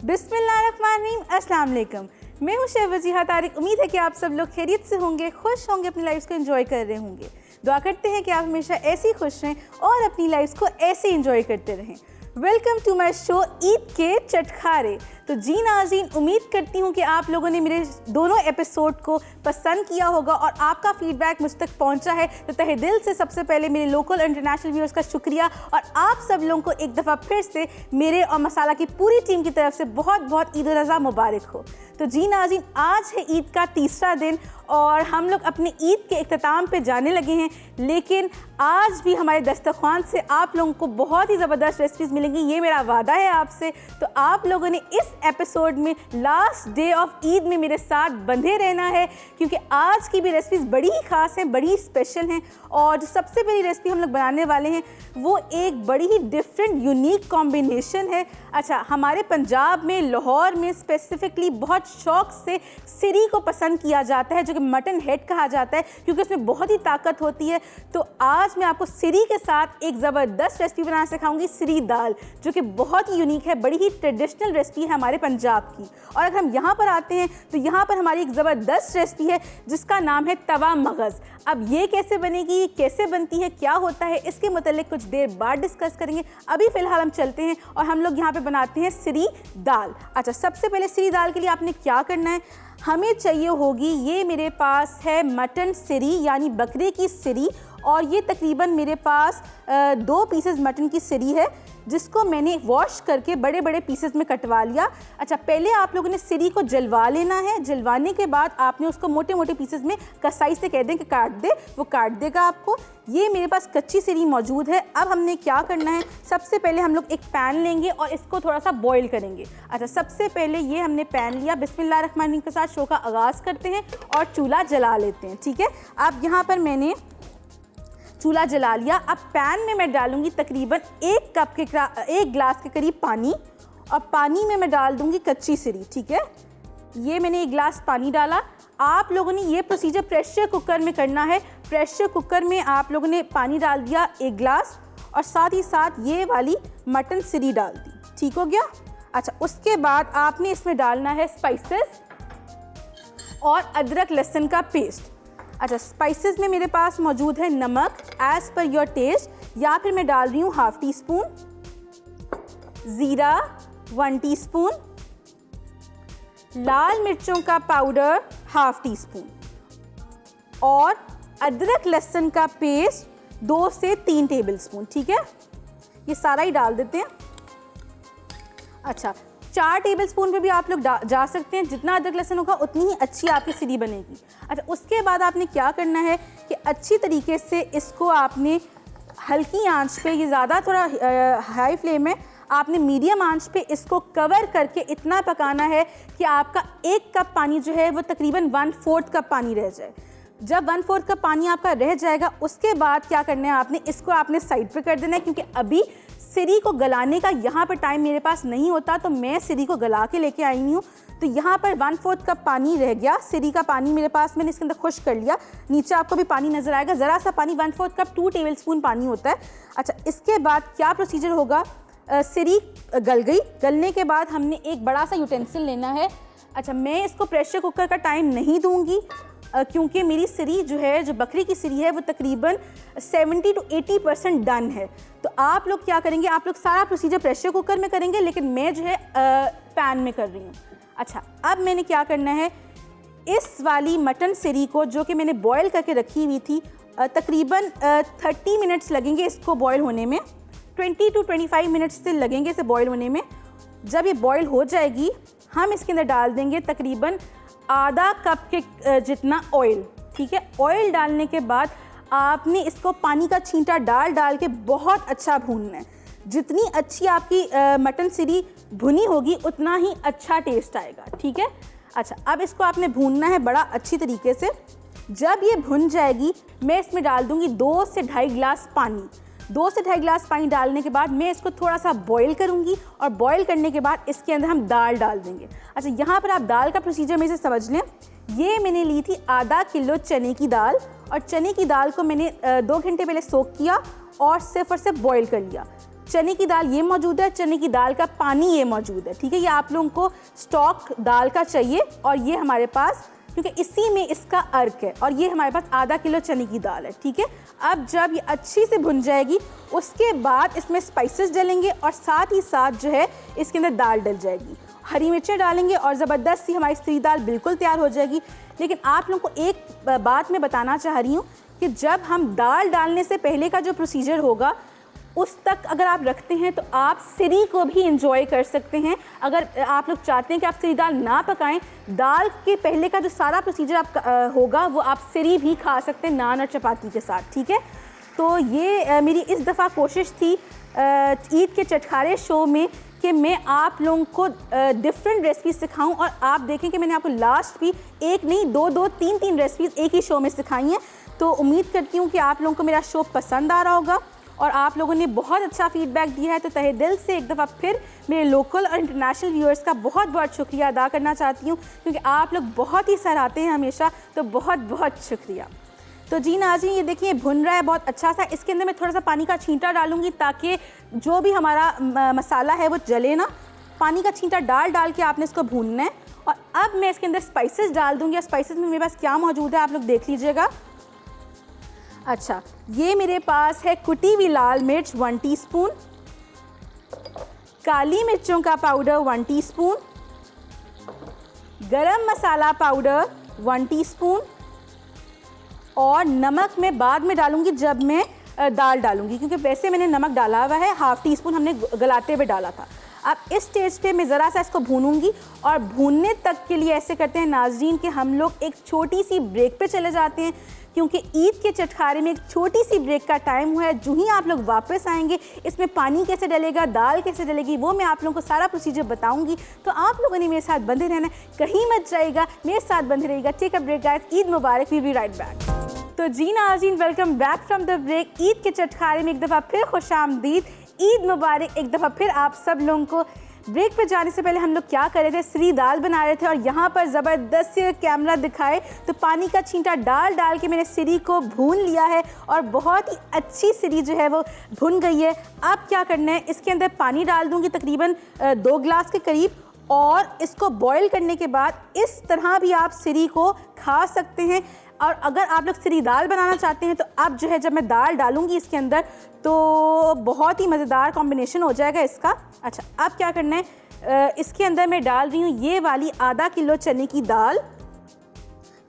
बिस्मिल्लाहिर्रहमानिर्रहीम, अस्सलाम वालेकुम। मैं हूँ शेफ वजीहा तारिक। उम्मीद है कि आप सब लोग खैरियत से होंगे, खुश होंगे, अपनी लाइफ को एंजॉय कर रहे होंगे। दुआ करते हैं कि आप हमेशा ऐसे ही खुश रहें और अपनी लाइफ को ऐसे एंजॉय करते रहें। Welcome to my show Eid के चटखारे। तो जी नाज़रीन, उम्मीद करती हूँ कि आप लोगों ने मेरे दोनों एपिसोड को पसंद किया होगा और आपका फीडबैक मुझ तक पहुँचा है। तो तहे दिल से सबसे पहले मेरे लोकल और इंटरनेशनल व्यूअर्स का शुक्रिया, और आप सब लोगों को एक दफ़ा फिर से मेरे और मसाला की पूरी टीम की तरफ से बहुत बहुत ईद उल अज़हा मुबारक हो। तो जी नाज़रीन, आज है ईद का तीसरा दिन और हम लोग अपने ईद के इख्तिताम पे जाने लगे हैं, लेकिन आज भी हमारे दस्तरखान से आप लोगों को बहुत ही ज़बरदस्त रेसिपीज़ मिलेंगी, ये मेरा वादा है आपसे। तो आप लोगों ने इस एपिसोड में लास्ट डे ऑफ ईद में मेरे साथ बंधे रहना है, क्योंकि आज की भी रेसिपीज़ बड़ी ही ख़ास हैं, बड़ी स्पेशल हैं। और जो सबसे पहली रेसिपी हम लोग बनाने वाले हैं वो एक बड़ी ही डिफरेंट यूनिक कॉम्बिनेशन है। अच्छा, हमारे पंजाब में, लाहौर में स्पेसिफिकली बहुत शौक़ से सिरी को पसंद किया जाता है, जो कि मटन हेड कहा जाता है, क्योंकि उसमें बहुत ही ताकत होती है। तो आज मैं आपको सिरी के साथ एक ज़बरदस्त रेसिपी बनाना सिखाऊंगी, सिरी दाल, जो कि बहुत ही यूनिक है, बड़ी ही ट्रेडिशनल रेसिपी है हमारे पंजाब की। और अगर हम यहाँ पर आते हैं तो यहाँ पर हमारी एक ज़बरदस्त रेसिपी है जिसका नाम है तवा मगज़। अब ये कैसे बनेगी, कैसे बनती है, क्या होता है, इसके मतलब कुछ देर बाद डिस्कस करेंगे। अभी फ़िलहाल हम चलते हैं और हम लोग यहाँ पे बनाते हैं सिरी दाल। अच्छा, सबसे पहले सिरी दाल के लिए आपने क्या करना है, हमें चाहिए होगी, ये मेरे पास है मटन सिरी यानी बकरे की सिरी, और ये तकरीबन मेरे पास 2 पीसेस मटन की सिरी है, जिसको मैंने वॉश करके बड़े बड़े पीसेस में कटवा लिया। अच्छा, पहले आप लोगों ने सिरी को जलवा लेना है। जलवाने के बाद आपने उसको मोटे मोटे पीसेस में कसाई से कह दें कि काट दे, वो काट देगा आपको। ये मेरे पास कच्ची सिरी मौजूद है। अब हमने क्या करना है, सबसे पहले हम लोग एक पैन लेंगे और इसको थोड़ा सा बॉईल करेंगे। अच्छा, सबसे पहले ये हमने पैन लिया, बिस्मिल्लाहिर्रहमानिर्रहीम के साथ शो का आगाज़ करते हैं और चूल्हा जला लेते हैं। ठीक है, अब यहाँ पर मैंने चूल्हा जला लिया। अब पैन में मैं डालूंगी तकरीबन 1 गिलास के करीब पानी, और पानी में मैं डाल दूंगी कच्ची सिरी। ठीक है, ये मैंने 1 गिलास पानी डाला। आप लोगों ने ये प्रोसीजर प्रेशर कुकर में करना है। प्रेशर कुकर में आप लोगों ने पानी डाल दिया 1 गिलास, और साथ ही साथ ये वाली मटन सिरी डाल दी। ठीक हो गया। अच्छा, उसके बाद आपने इसमें डालना है स्पाइसेस और अदरक लहसुन का पेस्ट। अच्छा, स्पाइसेस में मेरे पास मौजूद है नमक एज़ पर योर टेस्ट, या फिर मैं डाल रही हूँ 1/2 टीस्पून, ज़ीरा 1 टीस्पून, लाल मिर्चों का पाउडर 1/2 टीस्पून, और अदरक लहसुन का पेस्ट 2 से 3 टेबलस्पून। ठीक है, ये सारा ही डाल देते हैं। अच्छा, 4 टेबलस्पून पे भी आप लोग जा सकते हैं। जितना अदरक लहसुन होगा उतनी ही अच्छी आपकी सिरी बनेगी। अच्छा, उसके बाद आपने क्या करना है कि अच्छी तरीके से इसको आपने हल्की आंच पे, ये ज़्यादा थोड़ा हाई फ्लेम है, आपने मीडियम आंच पे इसको कवर करके इतना पकाना है कि आपका 1 कप पानी जो है वो तकरीबन 1/4 कप पानी रह जाए। जब 1/4 कप पानी आपका रह जाएगा, उसके बाद क्या करना है, आपने इसको आपने साइड पे कर देना है, क्योंकि अभी सिरी को गलाने का यहाँ पर टाइम मेरे पास नहीं होता, तो मैं सिरी को गला के लेके आई हूँ। तो यहाँ पर 1/4 कप पानी रह गया, सिरी का पानी मेरे पास, मैंने इसके अंदर खुश्क कर लिया। नीचे आपको भी पानी नज़र आएगा, ज़रा सा पानी, 1/4 कप 2 टेबलस्पून पानी होता है। अच्छा, इसके बाद क्या प्रोसीजर होगा, सिरी गल गई। गलने के बाद हमने एक बड़ा सा यूटेंसिल लेना है। अच्छा, मैं इसको प्रेशर कुकर का टाइम नहीं दूँगी, क्योंकि मेरी सिरी जो है, जो बकरी की सिरी है, वो तकरीबन 70 to 80% डन है। तो आप लोग क्या करेंगे, आप लोग सारा प्रोसीजर प्रेशर कुकर में करेंगे, लेकिन मैं जो है पैन में कर रही हूँ। अच्छा, अब मैंने क्या करना है, इस वाली मटन सिरी को, जो कि मैंने बॉयल करके रखी हुई थी, तकरीबन 30 मिनट्स लगेंगे इसको बॉयल होने में, 20 to 25 मिनट्स से लगेंगे इसे बॉयल होने में। जब ये बॉयल हो जाएगी, हम इसके अंदर डाल देंगे तकरीबन आधा कप के जितना ऑयल। ठीक है, ऑयल डालने के बाद आपने इसको पानी का छींटा डाल के बहुत अच्छा भूनना है। जितनी अच्छी आपकी मटन सिरी भुनी होगी, उतना ही अच्छा टेस्ट आएगा। ठीक है। अच्छा, अब इसको आपने भूनना है बड़ा अच्छी तरीके से। जब ये भुन जाएगी, मैं इसमें डाल दूंगी 2 से 2.5 गिलास पानी। 2 से 2.5 गिलास पानी डालने के बाद मैं इसको थोड़ा सा बॉईल करूंगी, और बॉईल करने के बाद इसके अंदर हम दाल डाल देंगे। अच्छा, यहाँ पर आप दाल का प्रोसीजर में से समझ लें। ये मैंने ली थी आधा किलो चने की दाल, और चने की दाल को मैंने 2 घंटे पहले सोक किया और सिर्फ बॉईल कर लिया। चने की दाल ये मौजूद है, चने की दाल का पानी ये मौजूद है, ठीक है। ये आप लोगों को स्टॉक दाल का चाहिए और ये हमारे पास, क्योंकि इसी में इसका अर्क है, और ये हमारे पास आधा किलो चने की दाल है, ठीक है। अब जब ये अच्छी से भुन जाएगी उसके बाद इसमें स्पाइसेस डालेंगे और साथ ही साथ जो है इसके अंदर दाल डल जाएगी, हरी मिर्चें डालेंगे और ज़बरदस्त सी हमारी सरी दाल बिल्कुल तैयार हो जाएगी। लेकिन आप लोगों को एक बात मैं बताना चाह रही हूँ कि जब हम दाल डालने से पहले का जो प्रोसीजर होगा उस तक अगर आप रखते हैं तो आप सरी को भी इंजॉय कर सकते हैं। अगर आप लोग चाहते हैं कि आप सरी दाल ना पकाएं, दाल के पहले का जो सारा प्रोसीजर आपका होगा वो आप सरी भी खा सकते हैं नान और चपाती के साथ, ठीक है। तो ये मेरी इस दफ़ा कोशिश थी ईद के चटखारे शो में कि मैं आप लोगों को डिफरेंट रेसिपीज़ सिखाऊं, और आप देखें कि मैंने आपको लास्ट भी एक नहीं दो तीन रेसिपीज़ एक ही शो में सिखाई हैं। तो उम्मीद करती हूँ कि आप लोगों को मेरा शो पसंद आ रहा होगा और आप लोगों ने बहुत अच्छा फीडबैक दिया है। तो तहे दिल से एक दफ़ा फिर मेरे लोकल और इंटरनेशनल व्यूअर्स का बहुत बहुत शुक्रिया अदा करना चाहती हूँ, क्योंकि आप लोग बहुत ही सराहते हैं हमेशा, तो बहुत बहुत शुक्रिया। तो जी नाज़रीन, ये देखिए भुन रहा है बहुत अच्छा सा। इसके अंदर मैं थोड़ा सा पानी का छींटा डालूंगी ताकि जो भी हमारा मसाला है वो जले ना। पानी का छींटा डाल के आपने इसको भूनना है। और अब मैं इसके अंदर स्पाइसेस डाल दूँगी। स्पाइसेस में मेरे पास क्या मौजूद है आप लोग देख लीजिएगा। अच्छा, ये मेरे पास है कुटी हुई लाल मिर्च 1 टीस्पून, काली मिर्चों का पाउडर 1 टीस्पून, गरम मसाला पाउडर 1 टीस्पून, और नमक मैं बाद में डालूंगी जब मैं दाल डालूंगी, क्योंकि वैसे मैंने नमक डाला हुआ है, ½ टीस्पून हमने गलाते हुए डाला था। अब इस स्टेज पे मैं ज़रा सा इसको भूनूंगी, और भूनने तक के लिए ऐसे करते हैं नाज़रीन कि हम लोग एक छोटी सी ब्रेक पे चले जाते हैं, क्योंकि ईद के चटखारे में एक छोटी सी ब्रेक का टाइम हुआ है। जो ही आप लोग वापस आएंगे इसमें पानी कैसे डलेगा, दाल कैसे डलेगी, वो मैं आप लोगों को सारा प्रोसीजर बताऊंगी। तो आप लोगों ने मेरे साथ बंधे रहना, कहीं मत जाइएगा, मेरे साथ बंधे रहिएगा। Take a break guys, Eid मुबारक, वी बी राइट बैक। तो जी नाज़रीन, welcome back from the break. Eid के चटखारे में एक दफ़ा फिर खुशामदीद, ईद मुबारक एक दफ़ा फिर आप सब लोगों को। ब्रेक पे जाने से पहले हम लोग क्या कर रहे थे, सरी दाल बना रहे थे, और यहाँ पर ज़बरदस्त से कैमरा दिखाए तो पानी का छींटा डाल के मैंने सरी को भून लिया है, और बहुत ही अच्छी सरी जो है वो भुन गई है। अब क्या करना है, इसके अंदर पानी डाल दूँगी तकरीबन 2 गिलास के करीब, और इसको बॉईल करने के बाद इस तरह भी आप सरी को खा सकते हैं। और अगर आप लोग सरी दाल बनाना चाहते हैं तो अब जो है जब मैं दाल डालूंगी इसके अंदर तो बहुत ही मज़ेदार कॉम्बिनेशन हो जाएगा इसका। अच्छा, अब क्या करना है, इसके अंदर मैं डाल रही हूँ ये वाली आधा किलो चने की दाल,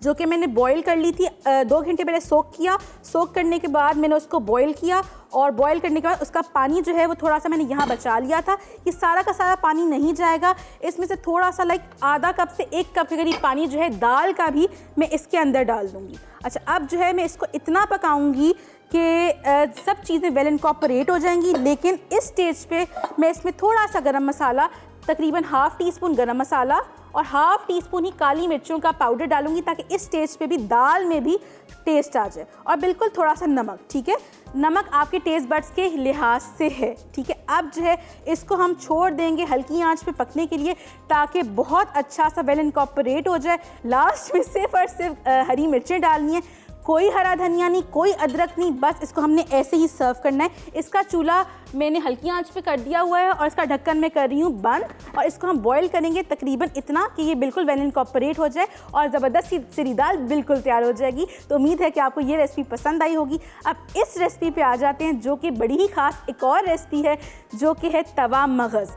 जो कि मैंने बॉईल कर ली थी। 2 घंटे पहले सोक किया। सोक करने के बाद मैंने उसको बॉईल किया, और बॉईल करने के बाद उसका पानी जो है वो थोड़ा सा मैंने यहाँ बचा लिया था। ये सारा का सारा पानी नहीं जाएगा, इसमें से थोड़ा सा आधा कप से 1 कप के करीब पानी जो है दाल का भी मैं इसके अंदर डाल दूँगी। अच्छा, अब जो है मैं इसको इतना पकाऊँगी कि सब चीज़ें वेल इनकॉर्पोरेट हो जाएंगी। लेकिन इस स्टेज पे मैं इसमें थोड़ा सा गरम मसाला, तकरीबन ½ टीस्पून गरम मसाला और ½ टीस्पून ही काली मिर्चों का पाउडर डालूंगी, ताकि इस स्टेज पे भी दाल में भी टेस्ट आ जाए। और बिल्कुल थोड़ा सा नमक, ठीक है, नमक आपके टेस्ट बड्स के लिहाज से है, ठीक है। अब जो है इसको हम छोड़ देंगे हल्की आंच पे पकने के लिए, ताकि बहुत अच्छा सा वेल इनकॉर्पोरेट हो जाए। लास्ट में सिर्फ और सिर्फ हरी मिर्चें डालनी है, कोई हरा धनिया नहीं, कोई अदरक नहीं, बस इसको हमने ऐसे ही सर्व करना है। इसका चूल्हा मैंने हल्की आंच पे कर दिया हुआ है, और इसका ढक्कन मैं कर रही हूँ बंद, और इसको हम बॉईल करेंगे तकरीबन इतना कि ये बिल्कुल वेल इनकॉर्पोरेट हो जाए और ज़बरदस्त सरी दाल बिल्कुल तैयार हो जाएगी। तो उम्मीद है कि आपको ये रेसिपी पसंद आई होगी। अब इस रेसिपी पे आ जाते हैं, जो कि बड़ी ही ख़ास एक और रेसिपी है, जो कि है तवा मगज़।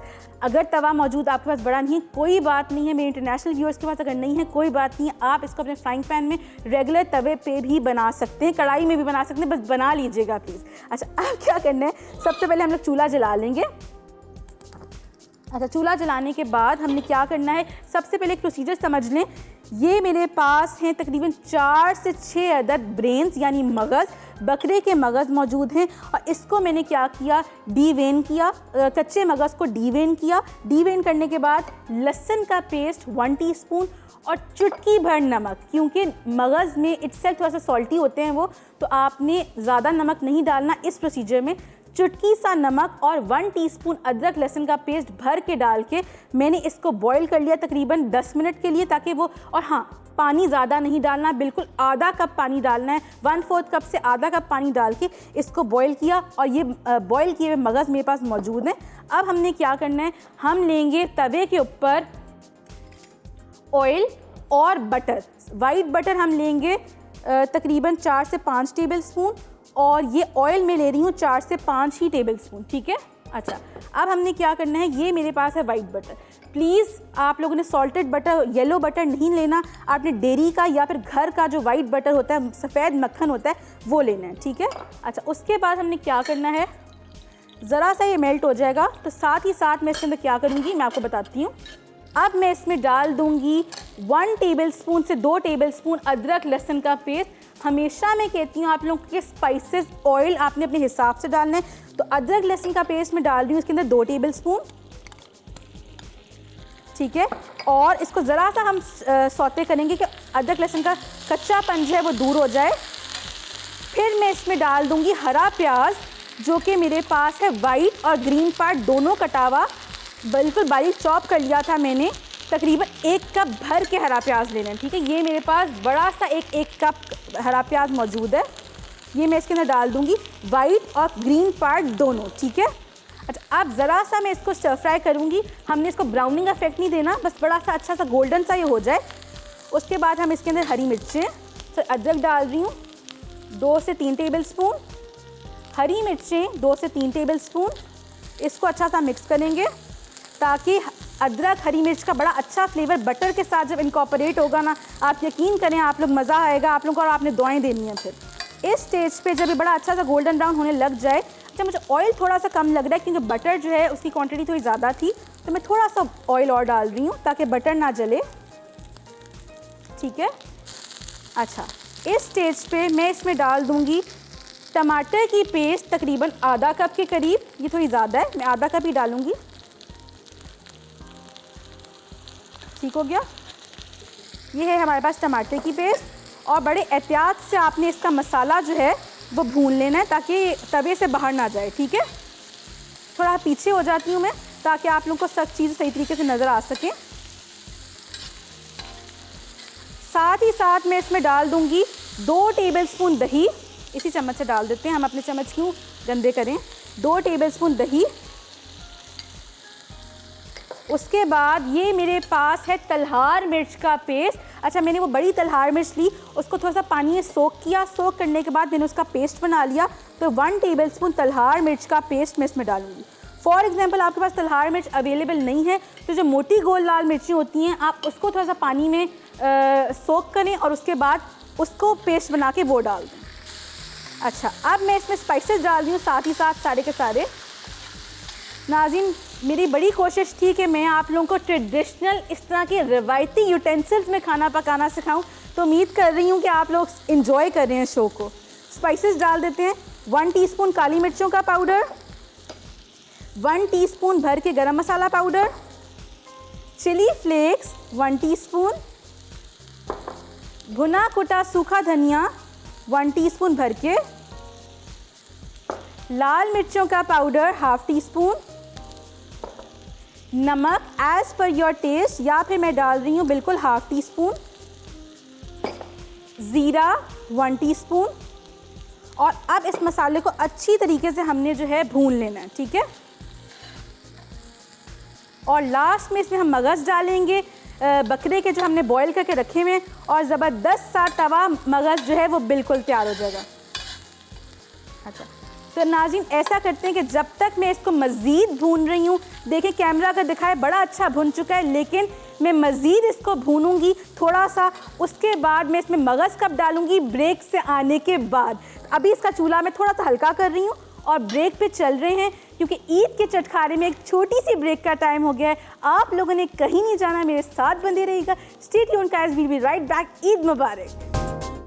अगर तवा मौजूद आपके पास बड़ा नहीं है, कोई बात नहीं है। मेरे इंटरनेशनल व्यूअर्स के पास अगर नहीं है, कोई बात नहीं है, आप इसको अपने फ्राइंग पैन में रेगुलर तवे पे भी बना सकते हैं, कढ़ाई में भी बना सकते हैं, बस बना लीजिएगा प्लीज़। अच्छा, अब क्या करना है, सबसे पहले हम लोग चूल्हा जला लेंगे। अच्छा, चूल्हा जलाने के बाद हमने क्या करना है, सबसे पहले एक प्रोसीजर समझ लें। ये मेरे पास हैं तकरीबन 4 से 6 अदद ब्रेन्स यानी मगज़, बकरे के मगज़ मौजूद हैं, और इसको मैंने क्या किया, डीवेन किया, कच्चे मगज़ को डीवेन किया। डीवेन करने के बाद लहसुन का पेस्ट 1 टीस्पून और चुटकी भर नमक, क्योंकि मगज़ में इटसेल्फ थोड़ा सा सॉल्टी होते हैं वो, तो आपने ज़्यादा नमक नहीं डालना इस प्रोसीजर में। चुटकी सा नमक और 1 टीस्पून अदरक लहसुन का पेस्ट भर के डाल के मैंने इसको बॉईल कर लिया तकरीबन 10 मिनट के लिए, ताकि वो, और हाँ, पानी ज़्यादा नहीं डालना, बिल्कुल आधा कप पानी डालना है। 1/4 कप से आधा कप पानी डाल के इसको बॉईल किया और ये बॉईल किए हुए मगज़ मेरे पास मौजूद है। अब हमने क्या करना है, हम लेंगे तवे के ऊपर ऑयल और बटर। वाइट बटर हम लेंगे तकरीबन 4 से 5 टेबल स्पून और ये ऑयल मैं ले रही हूँ 4 से 5 ही टेबल स्पून, ठीक है। अच्छा, अब हमने क्या करना है, ये मेरे पास है वाइट बटर। प्लीज़ आप लोगों ने सॉल्टेड बटर, येलो बटर नहीं लेना, आपने डेयरी का या फिर घर का जो वाइट बटर होता है, सफ़ेद मक्खन होता है, वो लेना है, ठीक है। अच्छा, उसके बाद हमने क्या करना है, ज़रा सा ये मेल्ट हो जाएगा तो साथ ही साथ मैं इसके अंदर क्या करूँगी मैं आपको बताती हूँ। अब मैं इसमें डाल दूँगी 1 टेबल स्पून से 2 टेबल स्पून अदरक लहसुन का पेस्ट। हमेशा मैं कहती हूँ आप लोगों के स्पाइसेस, ऑयल आपने अपने हिसाब से डालना है, तो अदरक लहसुन का पेस्ट मैं डाल रही हूँ इसके अंदर 2 टेबल स्पून, ठीक है। और इसको ज़रा सा हम सौते करेंगे कि अदरक लहसुन का कच्चापन जो है वो दूर हो जाए। फिर मैं इसमें डाल दूँगी हरा प्याज, जो कि मेरे पास है वाइट और ग्रीन पार्ट दोनों कटा हुआ, बिल्कुल बारीक चॉप कर लिया था मैंने। तकरीबन 1 कप भर के हरा प्याज लेना है, ठीक है। ये मेरे पास बड़ा सा एक कप हरा प्याज मौजूद है, ये मैं इसके अंदर डाल दूँगी, वाइट और ग्रीन पार्ट दोनों, ठीक है। अच्छा, अब ज़रा सा मैं इसको स्टर फ्राई करूँगी, हमने इसको ब्राउनिंग इफेक्ट नहीं देना, बस बड़ा सा अच्छा सा गोल्डन सा ये हो जाए। उसके बाद हम इसके अंदर हरी मिर्चें, तो अदरक डाल रही हूँ 2 से 3 टेबल स्पून, हरी मिर्चें 2 से 3 टेबल स्पून। इसको अच्छा सा मिक्स करेंगे ताकि अदरक हरी मिर्च का बड़ा अच्छा फ्लेवर बटर के साथ जब इनकॉर्पोरेट होगा ना, आप यकीन करें आप लोग, मज़ा आएगा आप लोगों को और आपने दुआएं देनी है। फिर इस स्टेज पे जब ये बड़ा अच्छा सा गोल्डन ब्राउन होने लग जाए, जब मुझे ऑयल थोड़ा सा कम लग रहा है क्योंकि बटर जो है उसकी क्वांटिटी थोड़ी ज़्यादा थी, तो मैं थोड़ा सा ऑयल और डाल रही हूँ ताकि बटर ना जले, ठीक है। अच्छा, इस स्टेज पे मैं इसमें डाल दूँगी टमाटर की पेस्ट, तकरीबन आधा कप के करीब, ये थोड़ी ज़्यादा है, मैं आधा कप ही डालूँगी, ठीक हो गया। ये है हमारे पास टमाटर की पेस्ट और बड़े एहतियात से आपने इसका मसाला जो है वो भून लेना है ताकि तवे से बाहर ना जाए, ठीक है। थोड़ा पीछे हो जाती हूँ मैं ताकि आप लोगों को सब चीज़ सही तरीके से नज़र आ सके। साथ ही साथ मैं इसमें डाल दूँगी 2 टेबल स्पून दही, इसी चम्मच से डाल देते हैं, हम अपने चम्मच क्यों गंदे करें। 2 टेबल स्पून दही। उसके बाद ये मेरे पास है तलहार मिर्च का पेस्ट। अच्छा, मैंने वो बड़ी तलहार मिर्च ली, उसको थोड़ा सा पानी में सोक किया, सोक करने के बाद मैंने उसका पेस्ट बना लिया, तो 1 टेबल स्पून तलहार मिर्च का पेस्ट मैं इसमें डालूंगी। फॉर एग्जांपल आपके पास तलहार मिर्च अवेलेबल नहीं है तो जो मोटी गोल लाल मिर्ची होती हैं आप उसको थोड़ा सा पानी में सोक करें और उसके बाद उसको पेस्ट बना के वो डाल दें। अच्छा, अब मैं इसमें स्पाइसेस डाल रही हूँ साथ ही साथ सारे के सारे। नाज़रीन, मेरी बड़ी कोशिश थी कि मैं आप लोगों को ट्रेडिशनल इस तरह के रिवायती यूटेंसिल्स में खाना पकाना सिखाऊं, तो उम्मीद कर रही हूँ कि आप लोग इन्जॉय कर रहे हैं शो को। स्पाइसेस डाल देते हैं। 1 टीस्पून काली मिर्चों का पाउडर, 1 टीस्पून भर के गरम मसाला पाउडर, चिली फ्लेक्स 1 टीस्पून, भुना कुटा सूखा धनिया 1 टीस्पून भर के, लाल मिर्चों का पाउडर 1/2 टीस्पून, नमक एज पर योर टेस्ट या फिर मैं डाल रही हूँ बिल्कुल 1/2 टीस्पून, ज़ीरा 1 टीस्पून। और अब इस मसाले को अच्छी तरीके से हमने जो है भून लेना है, ठीक है। और लास्ट में इसमें हम मगज़ डालेंगे बकरे के जो हमने बॉईल करके रखे हुए हैं, और ज़बरदस्त सा तवा मगज़ जो है वो बिल्कुल तैयार हो जाएगा। अच्छा, तो नाज़रीन ऐसा करते हैं कि जब तक मैं इसको मज़ीद भून रही हूँ, देखें कैमरा अगर दिखाए बड़ा अच्छा भुन चुका है, लेकिन मैं मज़ीद इसको भूनूंगी थोड़ा सा। उसके बाद मैं इसमें मगज़ कब डालूंगी, ब्रेक से आने के बाद। अभी इसका चूल्हा मैं थोड़ा सा हल्का कर रही हूँ और ब्रेक पे चल रहे हैं क्योंकि ईद के चटखारे में एक छोटी सी ब्रेक का टाइम हो गया है। आप लोगों ने कहीं नहीं जाना, मेरे साथ बंधे रहिएगा। Stay tuned guys, we will be right back. Eid मुबारक।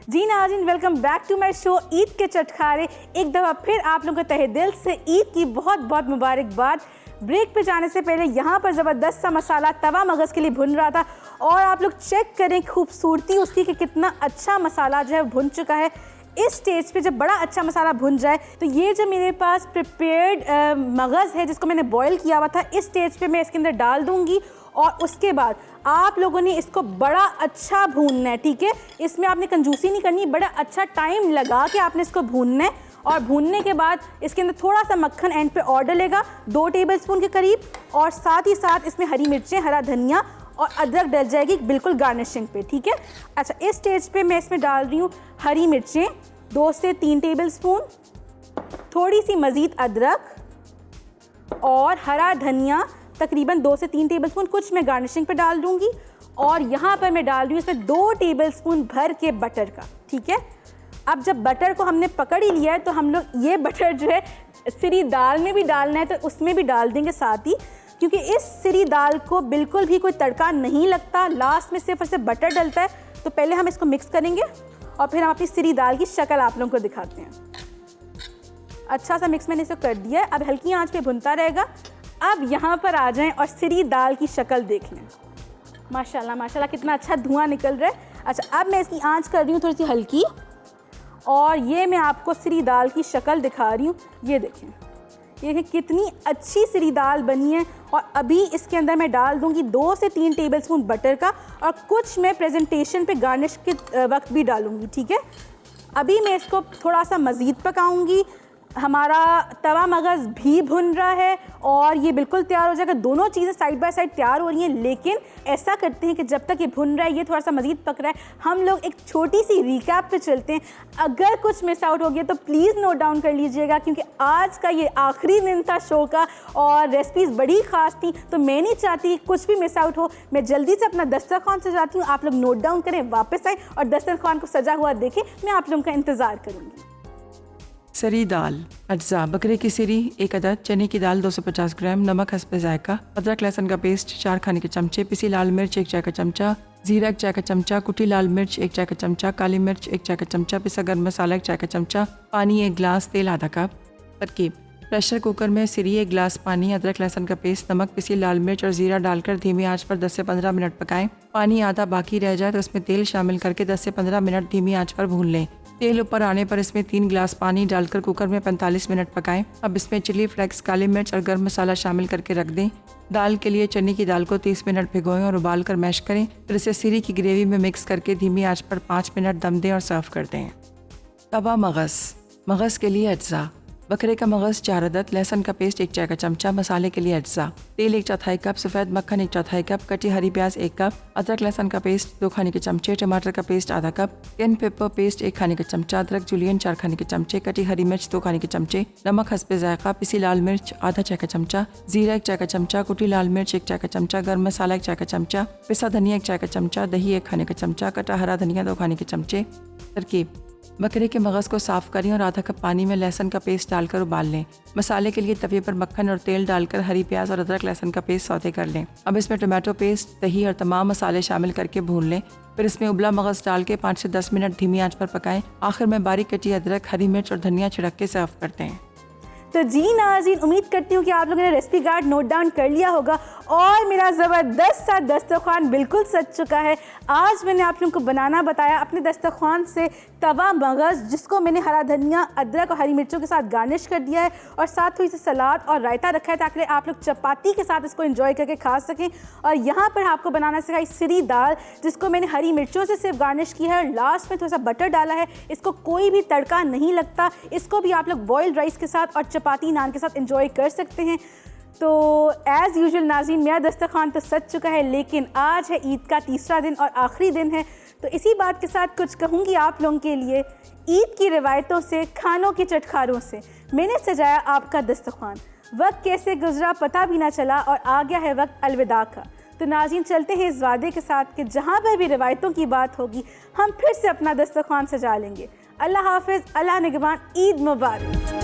जी नाज़रीन, welcome back to my show Eid के चटखारे। एक दफ़ा फिर आप लोगों को तहे दिल से ईद की बहुत बहुत मुबारकबाद। ब्रेक पे जाने से पहले यहाँ पर ज़बरदस्त सा मसाला तवा मगज़ के लिए भुन रहा था, और आप लोग चेक करें खूबसूरती उसकी कि कितना अच्छा मसाला जो है भुन चुका है। इस स्टेज पे जब बड़ा अच्छा मसाला भुन जाए तो ये जो मेरे पास प्रिपेयर्ड मगज़ है जिसको मैंने बॉईल किया हुआ था, इस स्टेज पे मैं इसके अंदर डाल दूँगी और उसके बाद आप लोगों ने इसको बड़ा अच्छा भूनना है, ठीक है। इसमें आपने कंजूसी नहीं करनी, बड़ा अच्छा टाइम लगा के आपने इसको भूनना है। और भूनने के बाद इसके अंदर थोड़ा सा मक्खन एंड पे और डलेगा 2 टेबलस्पून के करीब, और साथ ही साथ इसमें हरी मिर्चें, हरा धनिया और अदरक डल जाएगी बिल्कुल गार्निशिंग पे, ठीक है। अच्छा, इस स्टेज पे मैं इसमें डाल रही हूँ हरी मिर्चें 2 से 3 टेबलस्पून, थोड़ी सी मज़ीद अदरक और हरा धनिया तकरीबन 2 से 3 टेबलस्पून, कुछ मैं गार्निशिंग पे डाल दूँगी। और यहाँ पर मैं डाल रही हूँ इसमें 2 टेबलस्पून भर के बटर का, ठीक है। अब जब बटर को हमने पकड़ ही लिया है तो हम लोग ये बटर जो है सिरी दाल में भी डालना है तो उसमें भी डाल देंगे साथ ही, क्योंकि इस सिरी दाल को बिल्कुल भी कोई तड़का नहीं लगता, लास्ट में सिर्फ और सिर्फ बटर डलता है। तो पहले हम इसको मिक्स करेंगे और फिर हम अपनी सिरी दाल की शक्ल आप लोगों को दिखाते हैं। अच्छा सा मिक्स मैंने इसको कर दिया है, अब हल्की आंच पे भुनता रहेगा। अब यहाँ पर आ जाएं और सिरी दाल की शक्ल देख लें। माशाल्लाह माशाल्लाह कितना अच्छा धुआं निकल रहा है। अच्छा, अब मैं इसकी आंच कर रही हूँ थोड़ी सी हल्की, और ये मैं आपको सिरी दाल की शक्ल दिखा रही हूँ। ये देखें, ये कितनी अच्छी सिरी दाल बनी है। और अभी इसके अंदर मैं डाल दूंगी 2 से 3 टेबलस्पून बटर का, और कुछ मैं प्रेजेंटेशन पे गार्निश के वक्त भी डालूंगी, ठीक है। अभी मैं इसको थोड़ा सा मज़ीद पकाऊंगी। हमारा तवा मगज़ भी भुन रहा है और ये बिल्कुल तैयार हो जाएगा। दोनों चीज़ें साइड बाय साइड तैयार हो रही हैं, लेकिन ऐसा करते हैं कि जब तक ये भुन रहा है, ये थोड़ा सा मज़ीद पक रहा है, हम लोग एक छोटी सी रिकैप पे चलते हैं। अगर कुछ मिस आउट हो गया तो प्लीज़ नोट डाउन कर लीजिएगा, क्योंकि आज का ये आखिरी दिन था शो का और रेसिपीज़ बड़ी ख़ास थी, तो मैं नहीं चाहती कुछ भी मिस आउट हो। मैं जल्दी से अपना दस्तरखान सजाती हूँ, आप लोग नोट डाउन करें, वापस आएँ और दस्तरखान को सजा हुआ देखें। मैं आप लोगों का इंतज़ार करूँगी। सरी दाल अज्जा: बकरे की सरी 1 अदद, चने की दाल 250 ग्राम, नमक हस्बे जायका, अदरक लहसुन का पेस्ट 4 खाने के चमचे, पिसी लाल मिर्च 1 चाय का चमचा, जीरा 1 चाय का चमचा, कुटी लाल मिर्च 1 चाय का चमचा, काली मिर्च 1 चाय का चमचा, पिसा गर्म मसाला 1 चाय का चमचा, पानी 1 गिलास, तेल आधा कप। तरकीब: प्रेशर कुकर में सरी 1 गिलास पानी, अदरक लहसुन का पेस्ट, नमक, पिसी लाल मिर्च और जीरा डालकर धीमी आंच पर 10 से 15 मिनट पकाएं। पानी आधा बाकी रह जाए तो उसमें तेल शामिल करके 10 से 15 मिनट धीमी आंच पर भून लें। तेल ऊपर आने पर इसमें 3 गिलास पानी डालकर कुकर में 45 मिनट पकाएं। अब इसमें चिली फ्लेक्स, काली मिर्च और गर्म मसाला शामिल करके रख दें। दाल के लिए चने की दाल को 30 मिनट भिगोएं और उबाल कर मैश करें। फिर इसे सरी की ग्रेवी में मिक्स करके धीमी आंच पर 5 मिनट दम दें और सर्व कर दें। तवा मगज़ के लिए अज्जा: बकरे का मगज़ 4 अदद, लहसुन का पेस्ट 1 चाय का चमचा, मसाले के लिए अज्जा: तेल 1/4 कप, सफ़ेद मक्खन 1/4 कप, कटी हरी प्याज 1 कप, अदरक लहसुन का पेस्ट 2 खाने के चमचे, टमाटर का पेस्ट आधा कप, कैन पेपर पेस्ट 1 खाने के चमचा, अदरक जुलियन 4 खाने के चमचे, कटी हरी मिर्च 2 खाने के चमचे, नमक हस्बे जायका, पिसी लाल मिर्च आधा चाय का चमचा, जीरा 1 चाय का चमचा, कुटी लाल मिर्च 1 चाय का चमचा, गर्म मसाला 1 चाय का चमचा, पिसा धनिया 1 चाय का चमचा, दही 1 खाने का चमचा, कटा हरा धनिया 2 खाने के चमचे। तरकीब: बकरे के मगज़ को साफ़ करें और आधा कप पानी में लहसुन का पेस्ट डालकर उबाल लें। मसाले के लिए तवे पर मक्खन और तेल डालकर हरी प्याज और अदरक लहसुन का पेस्ट सौते कर लें। अब इसमें टमाटो पेस्ट, दही और तमाम मसाले शामिल करके भून लें। फिर इसमें उबला मगज़ डाल के 5 से 10 मिनट धीमी आंच पर पकाएं। आखिर में बारीक कटी अदरक, हरी मिर्च और धनिया छिड़क के सर्व करते हैं। तो जी नाज़रीन, उम्मीद करती हूँ कि आप लोगों ने रेसिपी कार्ड नोट डाउन कर लिया होगा और मेरा ज़बरदस्त सा दस्तरखान बिल्कुल सज चुका है। आज मैंने आप लोगों को बनाना बताया अपने दस्तरखान से तवा मगज़, जिसको मैंने हरा धनिया, अदरक और हरी मिर्चों के साथ गार्निश कर दिया है और साथ ही से सलाद और रायता रखा है ताकि आप लोग चपाती के साथ इसको एंजॉय करके खा सकें। और यहाँ पर आपको बनाना सिखाई सिरी दाल, जिसको मैंने हरी मिर्चों से सिर्फ गार्निश किया है और लास्ट में थोड़ा सा बटर डाला है। इसको कोई भी तड़का नहीं लगता, इसको भी आप लोग बॉइल्ड राइस के साथ और चपाती नान के साथ एंजॉय कर सकते हैं। तो एज़ यूजुअल नाज़रीन, मेरा दस्तरखान तो सज चुका है, लेकिन आज है ईद का तीसरा दिन और आखिरी दिन है। तो इसी बात के साथ कुछ कहूँगी आप लोगों के लिए। ईद की रिवायतों से, खानों की चटखारों से मैंने सजाया आपका दस्तरखान। वक्त कैसे गुजरा पता भी ना चला और आ गया है वक्त अलविदा का। तो नाज़रीन, चलते हैं इस वादे के साथ कि जहाँ पर भी रिवायतों की बात होगी हम फिर से अपना दस्तरखान सजा लेंगे। अल्लाह हाफ़िज़, अल्लाह निगहबान, ईद मुबारक।